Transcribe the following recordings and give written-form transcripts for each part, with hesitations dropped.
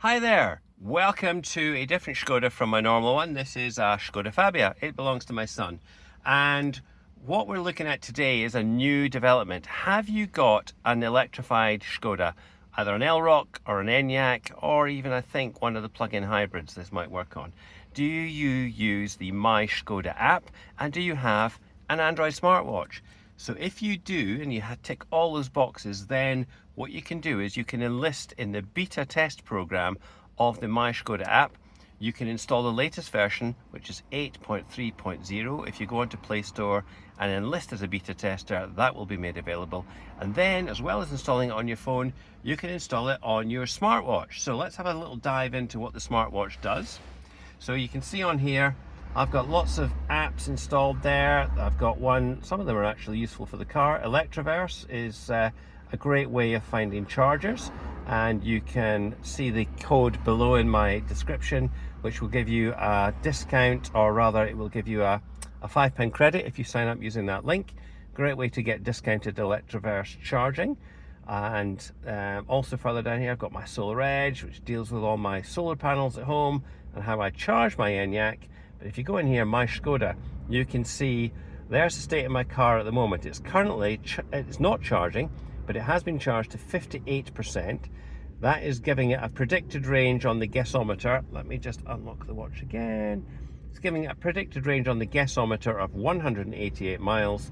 Hi there, welcome to a different Škoda from my normal one. This is a Škoda Fabia. It belongs to my son. And what we're looking at today is a new development. Have you got an electrified Škoda? Either an Enyaq or an Enyaq, or even I think one of the plug-in hybrids this might work on. Do you use the MyŠkoda app, and do you have an Android smartwatch? So if you do, and you tick all those boxes, then what you can do is you can enlist in the beta test program of the MyŠkoda app. You can install the latest version, which is 8.3.0. If you go onto Play Store and enlist as a beta tester, that will be made available. And then, as well as installing it on your phone, you can install it on your smartwatch. So let's have a little dive into what the smartwatch does. So you can see on here, I've got lots of apps installed there. I've got one, some of them are actually useful for the car. Electrified is a great way of finding chargers, and you can see the code below in my description, which will give you a discount, or rather it will give you a £5 credit if you sign up using that link. Great way to get discounted electrified charging. And also further down here I've got my Solar Edge, which deals with all my solar panels at home and how I charge my Enyaq. But if you go in here, MyŠkoda, you can see there's the state of my car at the moment. It's currently, it's not charging, but it has been charged to 58%. That is giving it a predicted range on the guessometer. Let me just unlock the watch again. It's giving it a predicted range on the guessometer of 188 miles.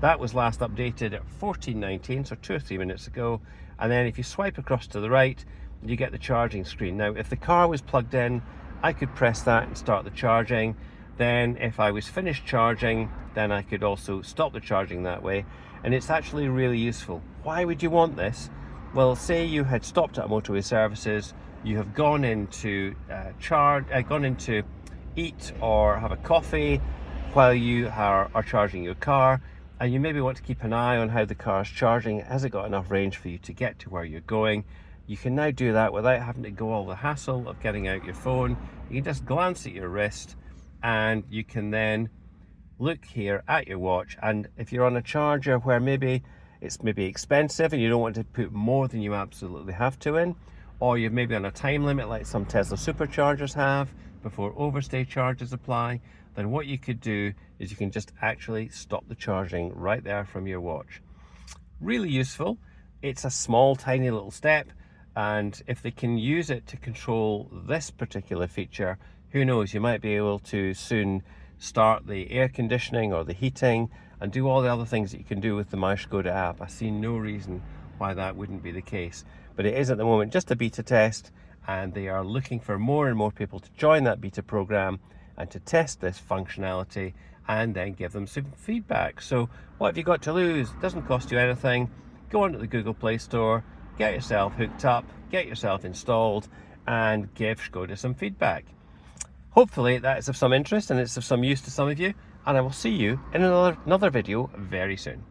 That was last updated at 14:19, so 2 or 3 minutes ago. And then if you swipe across to the right, you get the charging screen. Now, if the car was plugged in, I could press that and start the charging. Then if I was finished charging, then I could also stop the charging that way. And it's actually really useful. Why would you want this? Well, say you had stopped at motorway services, you have gone into gone into eat or have a coffee while you are charging your car, and you maybe want to keep an eye on how the car is charging. Has it got enough range for you to get to where you're going? You can now do that without having to go all the hassle of getting out your phone. You can just glance at your wrist, and you can then look here at your watch. And if you're on a charger where maybe it's expensive and you don't want to put more than you absolutely have to in, or you're maybe on a time limit like some Tesla superchargers have before overstay charges apply, then what you could do is you can just actually stop the charging right there from your watch. Really useful. It's a small, tiny little step, and if they can use it to control this particular feature, who knows, you might be able to soon start the air conditioning or the heating and do all the other things that you can do with the MyŠkoda app. I see no reason why that wouldn't be the case. But it is at the moment just a beta test, and they are looking for more and more people to join that beta program and to test this functionality and then give them some feedback. So what have you got to lose? It doesn't cost you anything. Go onto the Google Play Store, get yourself hooked up, get yourself installed, and give Škoda some feedback. Hopefully that is of some interest and it's of some use to some of you, and I will see you in another video very soon.